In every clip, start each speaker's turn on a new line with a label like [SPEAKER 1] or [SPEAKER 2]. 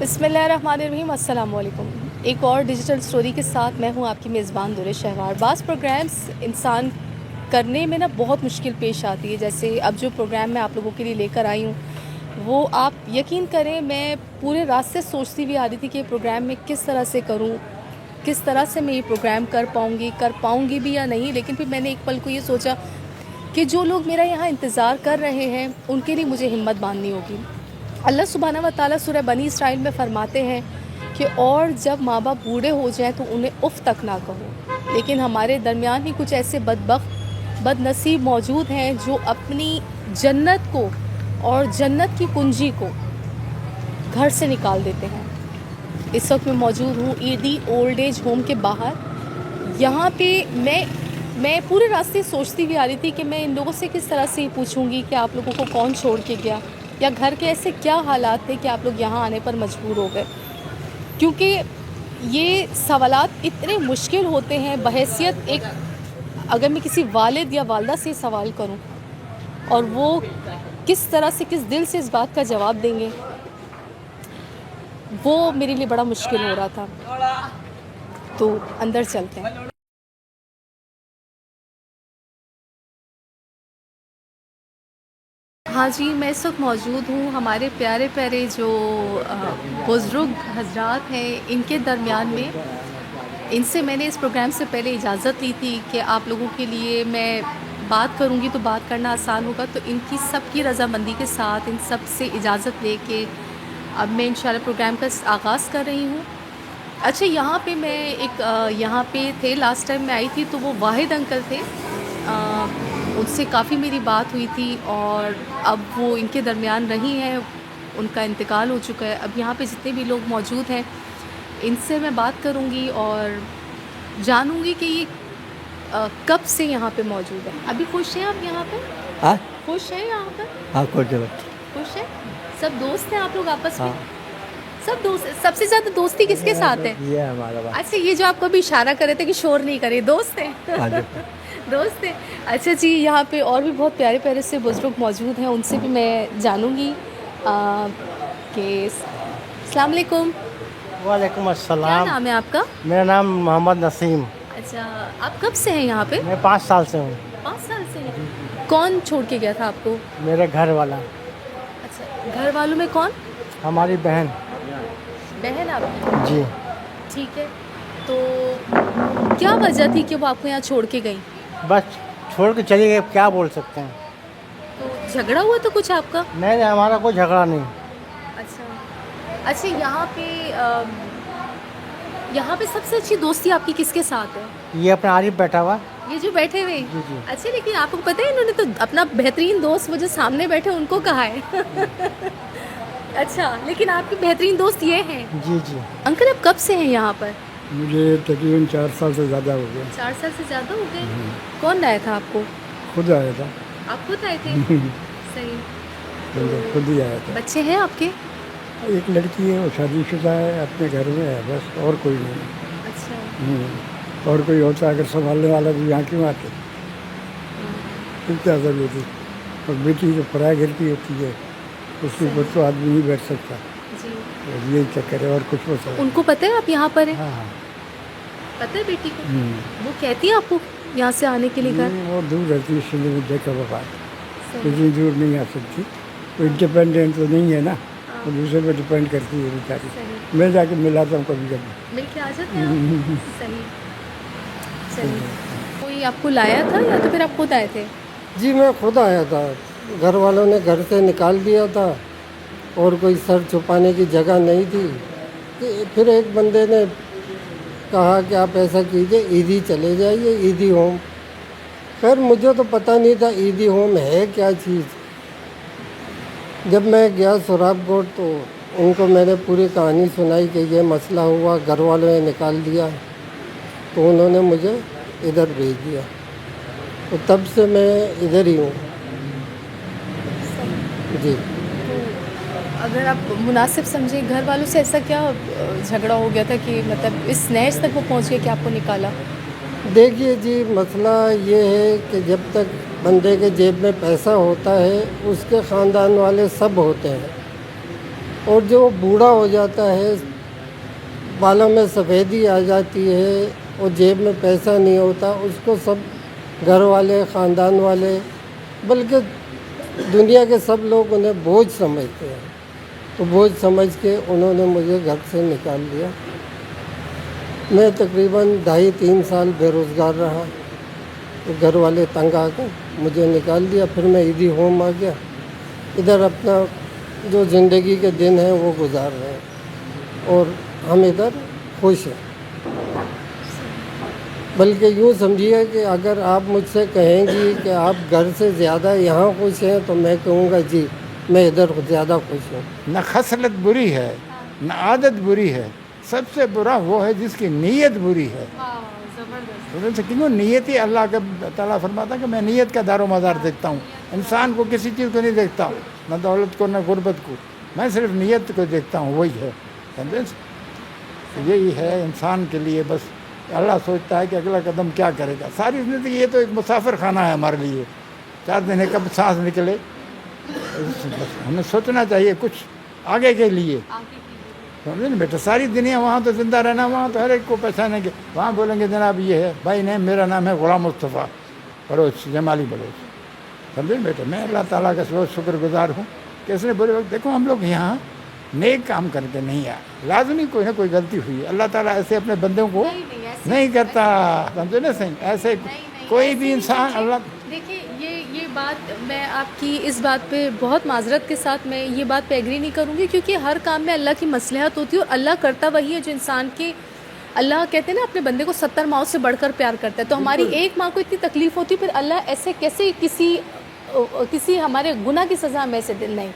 [SPEAKER 1] बिस्मिल्लाहिर्रहमानिर्रहीम, अस्सलाम वालेकुम। एक और डिजिटल स्टोरी के साथ मैं हूँ आपकी मेज़बान दुरे शहवार। बाज़ प्रोग्राम्स इंसान करने में ना बहुत मुश्किल पेश आती है। जैसे अब जो प्रोग्राम मैं आप लोगों के लिए लेकर आई हूँ, वो आप यकीन करें मैं पूरे रात से सोचती हुई आ रही थी कि ये प्रोग्राम मैं किस तरह से करूँ, किस तरह से मैं ये प्रोग्राम कर पाऊँगी भी या नहीं। लेकिन फिर मैंने एक पल को ये सोचा कि जो लोग मेरा यहाँ इंतज़ार कर रहे हैं उनके लिए मुझे हिम्मत बांधनी होगी। अल्लाह सुब्हाना व तआला सूरह बनी इसराइल में फ़रमाते हैं कि और जब माँ बाप बूढ़े हो जाएं तो उन्हें उफ़ तक ना कहो। लेकिन हमारे दरमियान ही कुछ ऐसे बदनसीब मौजूद हैं जो अपनी जन्नत को और जन्नत की कुंजी को घर से निकाल देते हैं। इस वक्त मैं मौजूद हूँ ईदी ओल्ड एज होम के बाहर। यहाँ पे मैं पूरे रास्ते सोचती हुई आ रही थी कि मैं इन लोगों से किस तरह से पूछूंगी कि आप लोगों को कौन छोड़ के गया, या घर के ऐसे क्या हालात थे कि आप लोग यहाँ आने पर मजबूर हो गए। क्योंकि ये सवालात इतने मुश्किल होते हैं बहैसियत एक, अगर मैं किसी वालिद या वालदा से सवाल करूं और वो किस तरह से किस दिल से इस बात का जवाब देंगे, वो मेरे लिए बड़ा मुश्किल हो रहा था। तो अंदर चलते हैं। हाँ जी, मैं इस वक्त मौजूद हूँ हमारे प्यारे प्यारे जो बुज़ुर्ग हज़रात हैं इनके दरमियान में। इनसे मैंने इस प्रोग्राम से पहले इजाज़त ली थी कि आप लोगों के लिए मैं बात करूँगी तो बात करना आसान होगा। तो इनकी सबकी रज़ामंदी के साथ इन सब से इजाज़त लेके अब मैं इंशाल्लाह प्रोग्राम का आगाज़ कर रही हूँ। अच्छा, यहाँ पे मैं यहाँ पे थे लास्ट टाइम मैं आई थी तो वो वाहिद अंकल थे। उनसे काफ़ी मेरी बात हुई थी और अब वो इनके दरमियान नहीं है, उनका इंतकाल हो चुका है। अब यहाँ पे जितने भी लोग मौजूद हैं इनसे मैं बात करूँगी और जानूँगी कि ये कब से यहाँ पे मौजूद है। अभी खुश हैं आप यहाँ पे?
[SPEAKER 2] हाँ
[SPEAKER 1] खुश हैं यहाँ पर?
[SPEAKER 2] हाँ, कोई जरूरत
[SPEAKER 1] खुश हैं? सब दोस्त हैं आप लोग आपस में?
[SPEAKER 2] हाँ,
[SPEAKER 1] सब दोस्त। सबसे ज़्यादा दोस्ती किसके साथ है?
[SPEAKER 2] ये है हमारा बात।
[SPEAKER 1] अच्छा, ये जो आपको भी इशारा कर रहे थे कि शोर नहीं करे, दोस्त हैं?
[SPEAKER 2] हाँ जी।
[SPEAKER 1] दोस्त हैं। अच्छा जी, यहाँ पे और भी बहुत प्यारे प्यारे से बुज़ुर्ग मौजूद हैं, उनसे भी मैं जानूँगी कि अस्सलाम वालेकुम।
[SPEAKER 2] वालेकुम
[SPEAKER 1] क्या
[SPEAKER 2] अस्सलाम।
[SPEAKER 1] नाम है आपका?
[SPEAKER 2] मेरा नाम मोहम्मद नसीम।
[SPEAKER 1] अच्छा, आप कब से हैं यहाँ पे?
[SPEAKER 2] मैं 5 साल से हूँ।
[SPEAKER 1] 5 साल से हैं। कौन छोड़ के गया था आपको?
[SPEAKER 2] मेरे घर वाला,
[SPEAKER 1] अच्छा, घर वालों में कौन?
[SPEAKER 2] हमारी बहन।
[SPEAKER 1] बहन आपकी?
[SPEAKER 2] जी।
[SPEAKER 1] ठीक है। तो क्या वजह थी कि वो आपको यहाँ छोड़ के गई?
[SPEAKER 2] बस छोड़ के चली गई, क्या बोल सकते हैं।
[SPEAKER 1] तो झगड़ा हुआ तो कुछ आपका?
[SPEAKER 2] नहीं, हमारा कोई झगड़ा नहीं।
[SPEAKER 1] अच्छा। अच्छा, यहाँ पे सबसे अच्छी दोस्ती आपकी किसके साथ है?
[SPEAKER 2] ये अपना आरिफ बैठा हुआ।
[SPEAKER 1] ये जो बैठे हुए?
[SPEAKER 2] जी जी।
[SPEAKER 1] अच्छा, लेकिन आपको पता है इन्होंने तो अपना बेहतरीन दोस्त वो जो सामने बैठे उनको कहा है। अच्छा, लेकिन आपके बेहतरीन दोस्त ये हैं?
[SPEAKER 2] जी जी।
[SPEAKER 1] अंकल, आप कब से हैं यहाँ पर?
[SPEAKER 3] मुझे तकरीबन 4 साल से ज़्यादा हो गया।
[SPEAKER 1] 4 साल से ज़्यादा हो गए। कौन लाया था आपको?
[SPEAKER 3] खुद आया था।
[SPEAKER 1] आप खुद आए थे? सही।
[SPEAKER 3] मतलब खुद ही आया था।
[SPEAKER 1] बच्चे हैं आपके?
[SPEAKER 3] एक लड़की है, वो शादीशुदा है, अपने घर में है, बस और कोई नहीं।
[SPEAKER 1] अच्छा।
[SPEAKER 3] और कोई होता अगर संभालने वाला भी यहाँ क्यों आते, फिर क्या ज़रूरत है। और बेटी तो पराए घर की होती है, उसके ऊपर तो आदमी नहीं बैठ सकता।
[SPEAKER 1] जी।
[SPEAKER 3] और यही चक्कर है और कुछ हो सकता।
[SPEAKER 1] उनको पता है आप यहाँ पर हैं?
[SPEAKER 3] हाँ हाँ।
[SPEAKER 1] पता है बेटी को? वो कहती है आपको यहाँ से आने के लिए घर?
[SPEAKER 3] नहीं, वो दूर रहती है, इसलिए मैं देखा वो बात
[SPEAKER 1] सही।
[SPEAKER 3] इतनी दूर नहीं आ सकती। वो इंडिपेंडेंट तो नहीं है ना, वो दूसरे पे डिपेंड करती है बेचारी।
[SPEAKER 1] सही।
[SPEAKER 3] मैं जाके मिलाता हूँ कभी कभी।
[SPEAKER 1] मिल के आ जाते हैं आप? सही। चलिए, कोई आपको लाया था या तो फिर आप खुद आए थे?
[SPEAKER 4] जी, मैं खुद आया था। घर वालों ने घर से निकाल दिया था और कोई सर छुपाने की जगह नहीं थी। फिर एक बंदे ने कहा कि आप ऐसा कीजिए, ईदी चले जाइए, ईदी होम। खैर मुझे तो पता नहीं था ईदी होम है क्या चीज़। जब मैं गया सुराबकोट तो उनको मैंने पूरी कहानी सुनाई कि ये मसला हुआ, घर वालों ने निकाल दिया, तो उन्होंने मुझे इधर भेज दिया। तो तब से मैं इधर ही हूँ। जी।
[SPEAKER 1] अगर आप मुनासिब समझे, घर वालों से ऐसा क्या झगड़ा हो गया था कि मतलब इस नहज तक वो पहुँच गए कि आपको निकाला?
[SPEAKER 4] देखिए जी, मसला ये है कि जब तक बंदे के जेब में पैसा होता है उसके ख़ानदान वाले सब होते हैं। اور جو بوڑھا ہو جاتا ہے، بالوں میں سفیدی آ جاتی ہے اور جیب میں پیسہ نہیں ہوتا، اس کو سب گھر والے، خاندان والے، بلکہ دنیا کے سب لوگ انہیں بوجھ سمجھتے ہیں. تو بوجھ سمجھ کے انہوں نے مجھے گھر سے نکال دیا. میں تقریباً 2.5-3 سال بے روزگار رہا. تو گھر والے تنگ آ کر مجھے نکال دیا. پھر میں ایدھی ہوم آ گیا. ادھر اپنا جو زندگی کے دن ہیں وہ گزار رہے ہیں اور ہم ادھر خوش ہیں. بلکہ یوں سمجھیے کہ اگر آپ مجھ سے کہیں گی کہ آپ گھر سے زیادہ یہاں خوش ہیں تو میں کہوں گا جی میں ادھر زیادہ خوش ہوں.
[SPEAKER 5] نہ خصلت بری ہے نہ عادت بری ہے، سب سے برا وہ ہے جس کی نیت بری ہے. کیوں نیت ہی اللہ کا تعالیٰ فرماتا ہے کہ میں نیت کا دار و مدار دیکھتا ہوں. انسان کو کسی چیز کو نہیں دیکھتا ہوں، نہ دولت کو نہ غربت کو، میں صرف نیت کو دیکھتا ہوں. وہی ہے، سمجھے؟ یہی ہے انسان کے لیے. بس اللہ سوچتا ہے کہ اگلا قدم کیا کرے گا. ساری زندگی یہ تو ایک مسافر خانہ ہے ہمارے لیے. 4 دن ہے کب سانس نکلے. بس ہمیں سوچنا چاہیے کچھ آگے کے لیے، سمجھے نا بیٹا. ساری دنیا وہاں تو زندہ رہنا، وہاں تو ہر ایک کو پہچانے گے. وہاں بولیں گے جناب یہ ہے بھائی، نہیں میرا نام ہے غلام مصطفیٰ بلوچ، جمالی بلوچ. سمجھے بیٹا. میں اللہ تعالیٰ کا بہت شکر گزار ہوں کہ اس نے بولے وقت دیکھو ہم لوگ یہاں نیک کام کر کے نہیں آئے. لازمی کوئی نہ کوئی غلطی ہوئی ہے. اللہ تعالیٰ ایسے اپنے بندوں کو نہیں کرتا، سمجھے نا صحیح. ایسے کوئی بھی انسان اللہ.
[SPEAKER 1] دیکھیے یہ بات میں آپ کی اس بات پہ بہت معذرت کے ساتھ میں یہ بات پہ ایگری نہیں کروں گی، کیونکہ ہر کام میں اللہ کی مصلحت ہوتی ہے اور اللہ کرتا وہی ہے جو انسان کے، اللہ کہتے ہیں نا اپنے بندے کو 70 ماؤں سے بڑھ کر پیار کرتا ہے. تو ہماری ایک ماں کو اتنی تکلیف ہوتی ہے، پھر اللہ ایسے کیسے کسی ہمارے گناہ کی سزا میں سے دل نہیں.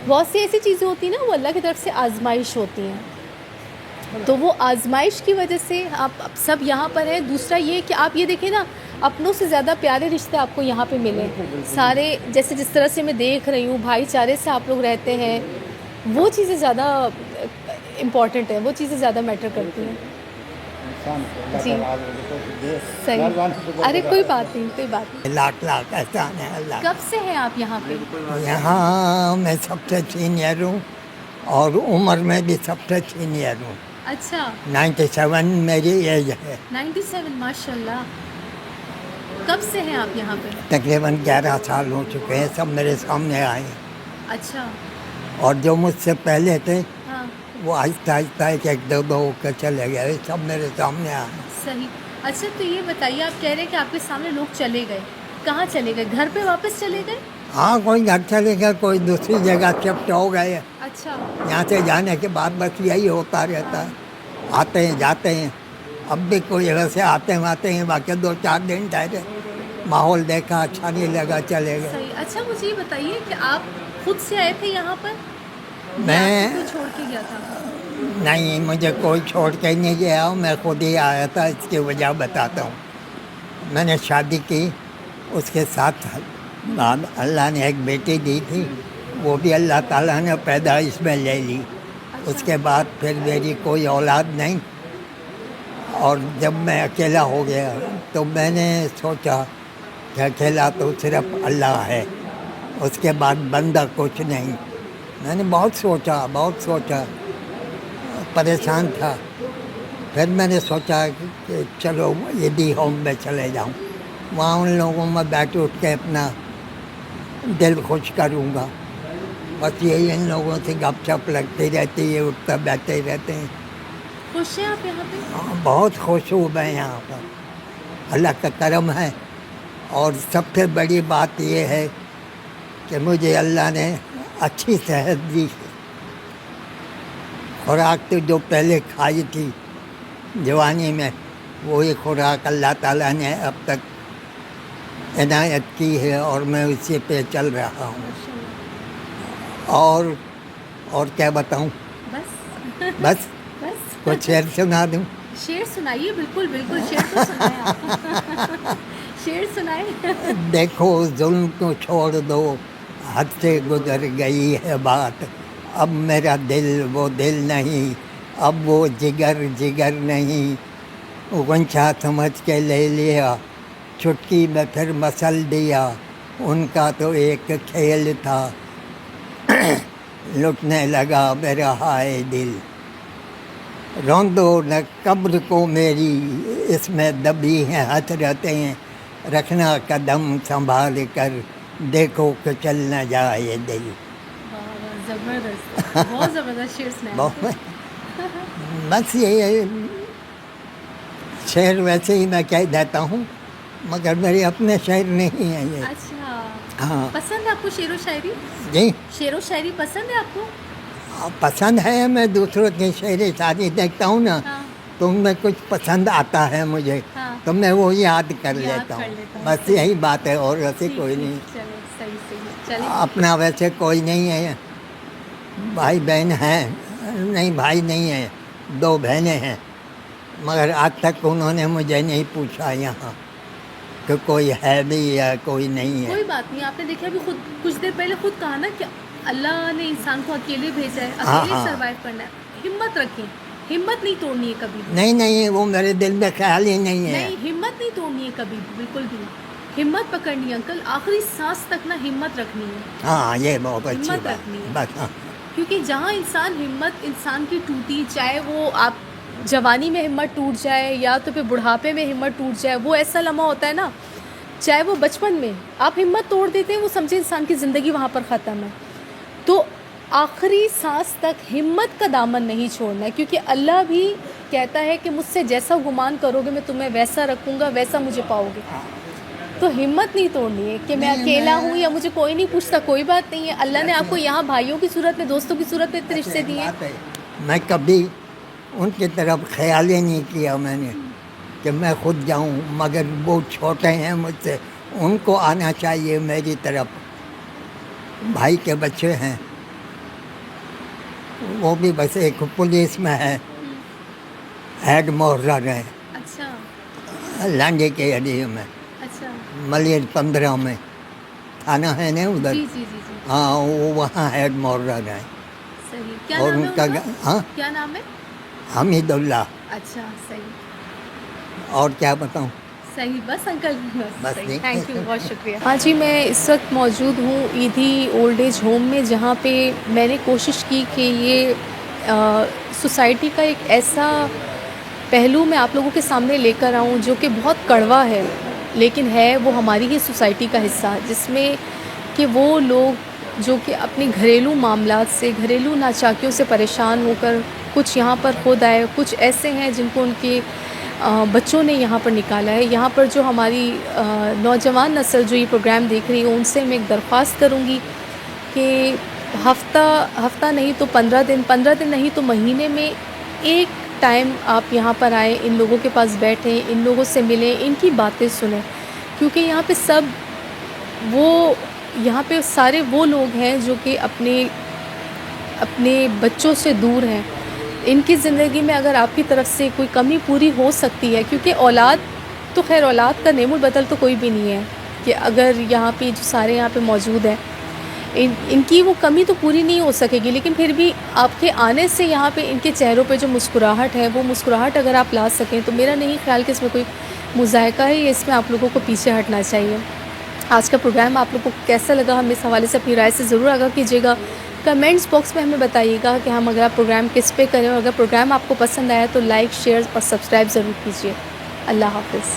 [SPEAKER 1] بہت سی ایسی چیزیں ہوتی ہیں نا وہ اللہ کی طرف سے آزمائش ہوتی ہیں. تو وہ آزمائش کی وجہ سے آپ سب یہاں پر ہیں. دوسرا یہ کہ آپ یہ دیکھیں نا، اپنوں سے زیادہ پیارے رشتے آپ کو یہاں پہ ملیں. سارے جیسے جس طرح سے میں دیکھ رہی ہوں بھائی چارے سے آپ لوگ رہتے ہیں، وہ چیزیں زیادہ امپورٹنٹ ہیں، وہ چیزیں زیادہ میٹر کرتی ہیں. جی صحیح. ارے کوئی بات نہیں، کوئی بات نہیں.
[SPEAKER 6] لاکھ احسان ہے اللہ.
[SPEAKER 1] کب سے ہیں آپ یہاں پہ؟
[SPEAKER 6] یہاں میں سب سے سینئر ہوں اور عمر میں بھی سب سے سینئر ہوں.
[SPEAKER 1] اچھا.
[SPEAKER 6] 97 میری ایج ہے.
[SPEAKER 1] 97 ماشاء اللہ. کب سے ہیں آپ یہاں پہ؟
[SPEAKER 6] تقریباً 11 سال ہو چکے ہیں. سب میرے سامنے آئے ہیں.
[SPEAKER 1] اچھا.
[SPEAKER 6] اور جو مجھ سے پہلے تھے
[SPEAKER 1] ہاں
[SPEAKER 6] وہ آہستہ آہستہ ایک دو ہو کے چلے گئے. سب میرے سامنے آئے ہیں.
[SPEAKER 1] صحیح. اچھا تو یہ بتائیے، آپ کہہ رہے ہیں کہ آپ کے سامنے لوگ چلے گئے، کہاں چلے گئے؟ گھر پہ واپس چلے گئے؟
[SPEAKER 6] ہاں کوئی گھر چلے گئے، کوئی دوسری جگہ شفٹ ہو گئے.
[SPEAKER 1] اچھا.
[SPEAKER 6] یہاں سے جانے کے بعد بس یہی ہوتا رہتا ہے. آتے ہیں جاتے ہیں. اب بھی کوئی ویسے آتے ہیں باقی 2-4 دن ٹھہرے، ماحول دیکھا اچھا نہیں لگا چلے گئے.
[SPEAKER 1] صحیح. اچھا مجھے یہ بتائیے کہ آپ خود سے آئے تھے یہاں پر؟
[SPEAKER 6] میں
[SPEAKER 1] کوئی چھوڑ کے گیا تھا؟
[SPEAKER 6] نہیں، مجھے کوئی چھوڑ کے نہیں گیا، میں خود ہی آیا تھا. اس کی وجہ بتاتا ہوں. میں نے شادی کی، اس کے ساتھ بعد اللہ نے ایک بیٹی دی تھی، وہ بھی اللہ تعالیٰ نے پیدائش میں لے لی. اس کے بعد پھر میری کوئی اولاد نہیں. اور جب میں اکیلا ہو گیا تو میں نے سوچا کہ اکیلا تو صرف اللہ ہے، اس کے بعد بندہ کچھ نہیں. میں نے بہت سوچا، پریشان تھا. پھر میں نے سوچا کہ چلو ایدھی ہوم میں چلے جاؤں، وہاں ان لوگوں میں بیٹھ اٹھ کے اپنا دل خوش کروں گا. بس یہی ان لوگوں سے گپ شپ لگتی رہتی ہے، اٹھتا بیٹھتے رہتے ہیں.
[SPEAKER 1] خوش ہیں آپ یہاں پہ؟
[SPEAKER 6] ہاں، بہت خوش ہوں میں یہاں پر. اللہ کا کرم ہے. اور سب سے بڑی بات یہ ہے کہ مجھے اللہ نے اچھی صحت دی. خوراک تو جو پہلے کھائی تھی جوانی میں، وہی خوراک اللہ تعالیٰ نے اب تک عنایت کی ہے اور میں اسی پہ چل رہا ہوں. اور کیا بتاؤں؟ بس کچھ شعر سنا دوں؟
[SPEAKER 1] شعر سنائیے. بالکل شعر تو سنائیں آپ. شعر سنائیں.
[SPEAKER 6] دیکھو ظلم کو چھوڑ دو، حد سے گزر گئی ہے بات. اب میرا دل وہ دل نہیں، اب وہ جگر نہیں. غنچہ سمجھ کے لے لیا، چٹکی میں پھر مسل دیا. ان کا تو ایک کھیل تھا، लुटने लगा मेरा हाय दिल, रौंदो न कब्र को मेरी, इसमें दबी हैं हसरतें, रखना कदम संभाल कर, देखो कि चल न जाए दिल।
[SPEAKER 1] ज़बरदस्त, बहुत ज़बरदस्त शेर सुनाया।
[SPEAKER 6] बहुत बस ये शेर वैसे ही मैं कह देता हूँ, मगर मेरे अपने शेर नहीं है ये।
[SPEAKER 1] अच्छा,
[SPEAKER 6] हाँ
[SPEAKER 1] पसंद है आपको शेर व शायरी?
[SPEAKER 6] जी
[SPEAKER 1] शेर व शायरी पसंद है आपको?
[SPEAKER 6] पसंद है, मैं दूसरों की शेर शायरी देखता हूँ ना,
[SPEAKER 1] हाँ,
[SPEAKER 6] तो उनमें कुछ पसंद आता है मुझे,
[SPEAKER 1] हाँ।
[SPEAKER 6] तो मैं वो याद कर
[SPEAKER 1] याद
[SPEAKER 6] लेता
[SPEAKER 1] कर
[SPEAKER 6] हूँ।
[SPEAKER 1] लेता हूँ।
[SPEAKER 6] बस यही बात है, और वैसे
[SPEAKER 1] ठीक,
[SPEAKER 6] कोई
[SPEAKER 1] ठीक,
[SPEAKER 6] नहीं।
[SPEAKER 1] चलो सही सही, चलिए।
[SPEAKER 6] अपना वैसे कोई नहीं है, भाई बहन हैं, नहीं भाई नहीं है, 2 बहनें हैं, मगर आज तक उन्होंने मुझे नहीं पूछा यहाँ कि कोई है भी या कोई नहीं है।
[SPEAKER 1] कोई बात नहीं, आपने देखा अभी खुद कुछ देर पहले खुद कहा ना कि अल्लाह ने इंसान को अकेले भेजा है, अकेले
[SPEAKER 6] हाँ।
[SPEAKER 1] सरवाइव करना है। हिम्मत रखें, हिम्मत नहीं तोड़नी है कभी भी।
[SPEAKER 6] नहीं नहीं, वो मेरे दिल में ख्याल ही नहीं है।
[SPEAKER 1] नहीं, हिम्मत नहीं तोड़नी है कभी भी, बिल्कुल भी। हिम्मत पकड़नी है अंकल, आखिरी सांस तक ना हिम्मत रखनी है,
[SPEAKER 6] हाँ ये बहुत अच्छी
[SPEAKER 1] हिम्मत
[SPEAKER 6] बात
[SPEAKER 1] रखनी है।
[SPEAKER 6] बस। हाँ
[SPEAKER 1] क्योंकि जहाँ हिम्मत इंसान की टूटी, चाहे वो आप जवानी में हिम्मत टूट जाए या तो फिर बुढ़ापे में हिम्मत टूट जाए, वो ऐसा लम्हा होता है ना, चाहे वो बचपन में आप हिम्मत तोड़ देते हैं, वो समझे इंसान की ज़िंदगी वहाँ पर ख़त्म है। तो आखिरी सांस तक हिम्मत का दामन नहीं छोड़ना है, क्योंकि अल्लाह भी कहता है कि मुझसे जैसा गुमान करोगे मैं तुम्हें वैसा रखूँगा, वैसा मुझे पाओगे। तो हिम्मत नहीं तोड़नी है कि मैं अकेला हूँ या मुझे कोई नहीं पूछता, कोई बात नहीं है। अल्लाह ने आपको यहाँ भाइयों की सूरत में, दोस्तों की सूरत में इतने रिश्ते दिए हैं।
[SPEAKER 6] बात है, मैं कभी उनकी तरफ ख्याल ही नहीं किया मैंने कि मैं खुद जाऊं, मगर वो छोटे हैं मुझसे, उनको आना चाहिए मेरी तरफ। भाई के बच्चे हैं, वो भी बस एक पुलिस में है, हेड मोहर है
[SPEAKER 1] अच्छा
[SPEAKER 6] लांडे के एरिया में,
[SPEAKER 1] अच्छा,
[SPEAKER 6] मलियर 15 में थाना है ना उधर।
[SPEAKER 1] जी जी जी जी,
[SPEAKER 6] हाँ वो वहाँ हेड मोहर है।
[SPEAKER 1] सही। क्या
[SPEAKER 6] और
[SPEAKER 1] नाम है
[SPEAKER 6] उनका
[SPEAKER 1] उनका?
[SPEAKER 6] हाँ
[SPEAKER 1] क्या नाम है?
[SPEAKER 6] हमीदुल्ला।
[SPEAKER 1] अच्छा, सही
[SPEAKER 6] और क्या बताऊँ।
[SPEAKER 1] सही, बस अंकल,
[SPEAKER 6] बस
[SPEAKER 1] सही,
[SPEAKER 6] नहीं।
[SPEAKER 1] थैंक यू, बहुत शुक्रिया। हाँ जी, मैं इस वक्त मौजूद हूँ ईदी ओल्ड एज होम में, जहाँ पे मैंने कोशिश की कि ये सोसाइटी का एक ऐसा पहलू मैं आप लोगों के सामने लेकर आऊँ जो कि बहुत कड़वा है, लेकिन है वो हमारी ही सोसाइटी का हिस्सा, जिसमें कि वो लोग जो कि अपने घरेलू मामलात से, घरेलू नाचाकियों से परेशान होकर कुछ यहाँ पर खुद आए, कुछ ऐसे हैं जिनको उनके बच्चों ने यहाँ पर निकाला है। यहाँ पर जो हमारी नौजवान नस्ल जो ये प्रोग्राम देख रही है, उनसे मैं एक दरख्वास्त करूँगी कि हफ़्ता नहीं तो 15 दिन नहीं तो महीने में एक टाइम आप यहाँ पर आएँ, इन लोगों के पास बैठें, इन लोगों से मिलें, इनकी बातें सुनें, क्योंकि यहाँ पे सारे वो लोग हैं जो कि अपने बच्चों से दूर हैं। इनकी ज़िंदगी में अगर आपकी तरफ से कोई कमी पूरी हो सकती है, क्योंकि औलाद तो खैर औलाद का नेमुल बदल तो कोई भी नहीं है, कि अगर यहाँ पे जो सारे यहाँ पे मौजूद हैं इनकी वो कमी तो पूरी नहीं हो सकेगी, लेकिन फिर भी आपके आने से यहाँ पे इनके चेहरों पे जो मुस्कुराहट है, वो मुस्कुराहट अगर आप ला सकें तो मेरा नहीं ख्याल कि इसमें कोई मुज़ायका है या इसमें आप लोगों को पीछे हटना चाहिए। आज का प्रोग्राम आप लोगों को कैसा लगा, हमें इस हवाले से अपनी राय से ज़रूर आगाह कीजिएगा। कमेंट्स बॉक्स में हमें बताइएगा कि हम अगर आप प्रोग्राम किस पे करें, और अगर प्रोग्राम आपको पसंद आया तो लाइक, शेयर और सब्सक्राइब ज़रूर कीजिए। अल्लाह हाफ़िज़।